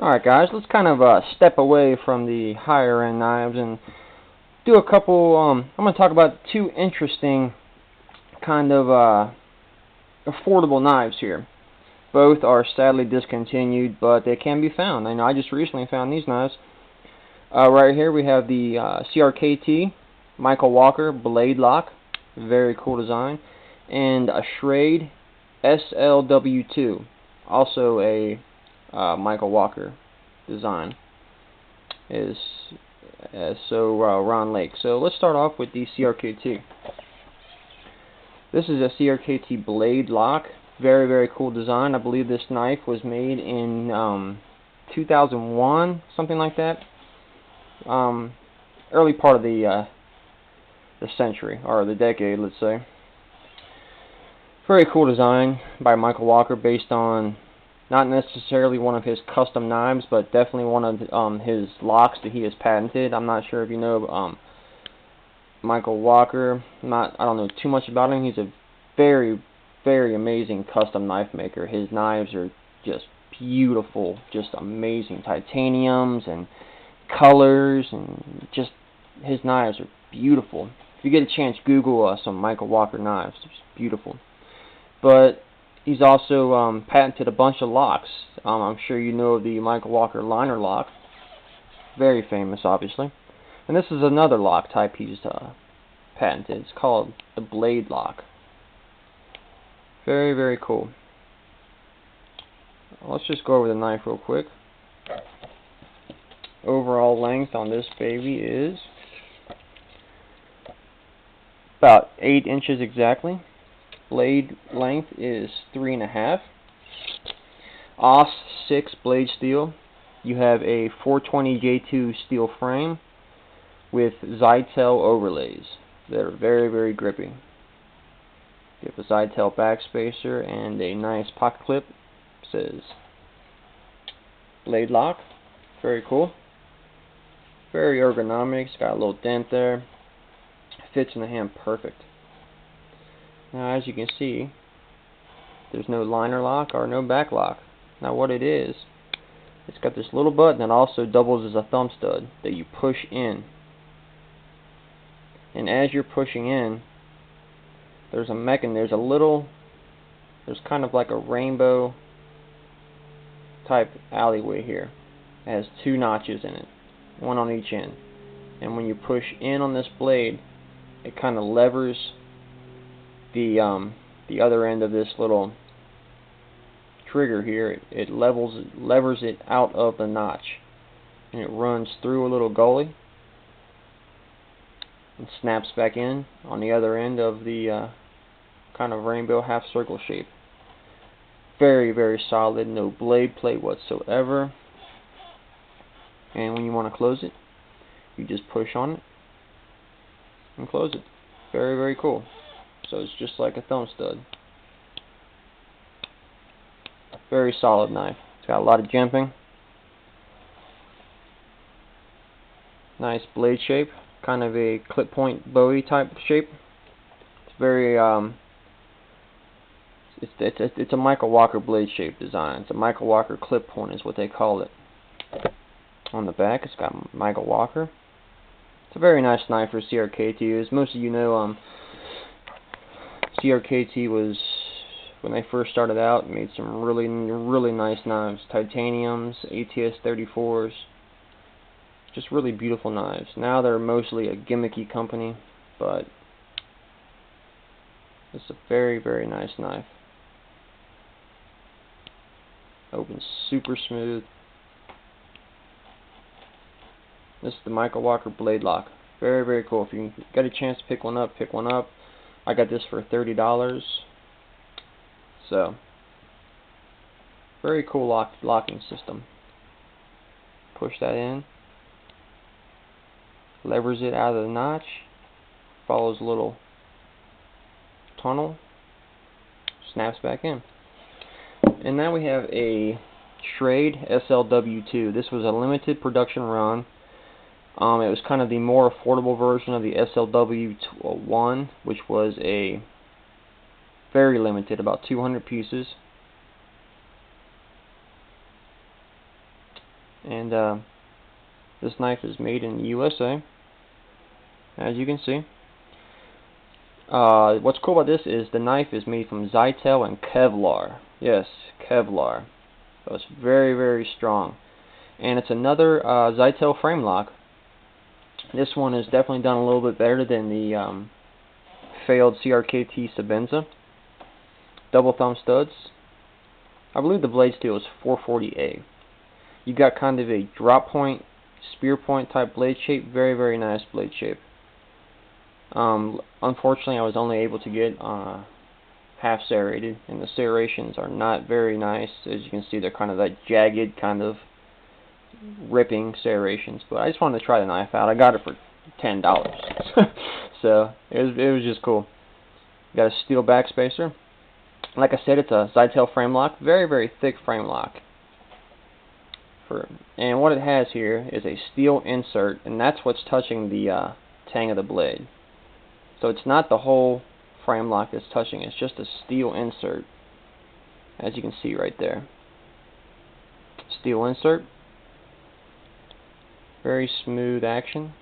Alright guys, let's kind of step away from the higher end knives and do a couple, I'm going to talk about two interesting kind of affordable knives here. Both are sadly discontinued, but they can be found. I know I just recently found these knives. Right here we have the CRKT Michael Walker BladeLock, very cool design, and a Schrade SLW2, also a Michael Walker design, is Ron Lake. So let's start off with the CRKT. This is a CRKT BladeLock, very cool design. I believe this knife was made in 2001, something like that. Early part of the century, or the decade, let's say. Very cool design by Michael Walker, based on not necessarily one of his custom knives, but definitely one of his locks that he has patented. I'm not sure if you know Michael Walker. I don't know too much about him. He's a very amazing custom knife maker. His knives are just beautiful, just amazing titaniums and colors, and just his knives are beautiful. If you get a chance, Google some Michael Walker knives. It's beautiful. But he's also patented a bunch of locks. I'm sure you know the Michael Walker liner lock. Very famous, obviously. And this is another lock type he's patented. It's called the BladeLock. Very cool. Let's just go over the knife real quick. Overall length on this baby is about 8 inches exactly. Blade length is 3.5. AUS 6 blade steel. You have a 420J2 steel frame with Zytel overlays that are very grippy. You have a Zytel backspacer and a nice pocket clip. It says BladeLock. Very cool. Very ergonomic. It's got a little dent there. Fits in the hand perfect. Now, as you can see, there's no liner lock or no back lock. Now, what it is, it's got this little button that also doubles as a thumb stud that you push in. And as you're pushing in, there's a there's kind of like a rainbow type alleyway here. It has 2 notches in it, one on each end. And when you push in on this blade, it kind of levers the other end of this little trigger here. It levers it out of the notch, and it runs through a little gully and snaps back in on the other end of the kind of rainbow half circle shape. Very solid, no blade play whatsoever. And when you want to close it, you just push on it and close it. Very cool. So it's just like a thumb stud. Very solid knife. It's got a lot of jimping. Nice blade shape, kind of a clip point Bowie type shape. It's very it's a Michael Walker blade shape design. It's a Michael Walker clip point is what they call it. On the back, it's got Michael Walker. It's a very nice knife for CRKT. As most of you know, CRKT was, when they first started out, made some really nice knives. Titaniums, ATS 34s. Just really beautiful knives. Now they're mostly a gimmicky company, but it's a very nice knife. Opens super smooth. This is the Michael Walker BladeLock. Very cool. If you get a chance to pick one up, pick one up. I got this for $30. So, very cool locking system. Push that in. Levers it out of the notch. Follows a little tunnel. Snaps back in. And now we have a Schrade SLW2. This was a limited production run. It was kind of the more affordable version of the SLW1, which was a very limited, about 200 pieces. And this knife is made in the USA, as you can see. What's cool about this is the knife is made from Zytel and Kevlar. Yes, Kevlar. So it's very, very strong. And it's another Zytel frame lock. This one is definitely done a little bit better than the failed CRKT Sabenza. Double thumb studs. I believe the blade steel is 440A. You got kind of a drop point, spear point type blade shape. Very, very nice blade shape. Unfortunately, I was only able to get half serrated, and the serrations are not very nice. As you can see, they're kind of that jagged, kind of ripping serrations. But I just wanted to try the knife out. I got it for $10, so it was just cool. Got a steel backspacer. Like I said, it's a Zytel frame lock. Very, very thick frame lock. And what it has here is a steel insert, and that's what's touching the tang of the blade. So it's not the whole frame lock that's touching, it's just a steel insert, as you can see right there. Steel insert. Very smooth action.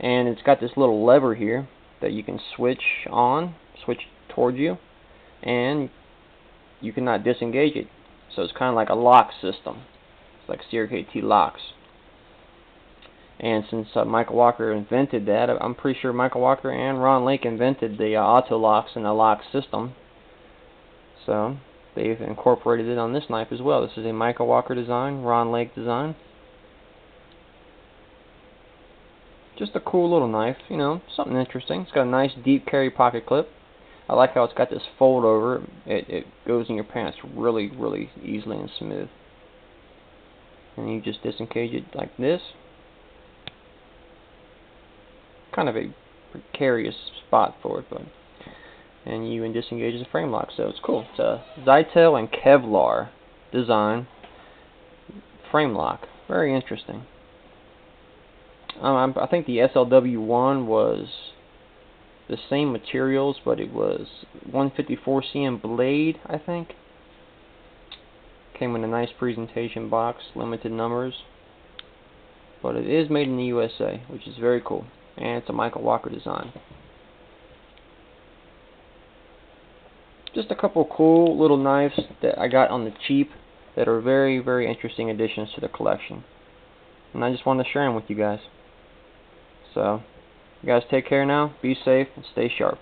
And it's got this little lever here that you can switch towards you, and you cannot disengage it. So it's kind of like a lock system. It's like CRKT locks. And since Michael Walker invented that, I'm pretty sure Michael Walker and Ron Lake invented the auto locks and the lock system. So they've incorporated it on this knife as well. This is a Michael Walker design, Ron Lake design. Just a cool little knife, you know, something interesting. It's got a nice deep carry pocket clip. I like how it's got this fold over. It goes in your pants really, really easily and smooth. And you just disengage it like this. Kind of a precarious spot for it, but and you can disengage the frame lock, so it's cool. It's a Zytel and Kevlar design frame lock. Very interesting. I think the SLW1 was the same materials, but it was 154 cm blade, I think. Came in a nice presentation box, limited numbers. But it is made in the USA, which is very cool. And it's a Michael Walker design. Just a couple cool little knives that I got on the cheap that are very, very interesting additions to the collection. And I just wanted to share them with you guys. So, you guys take care now, be safe, and stay sharp.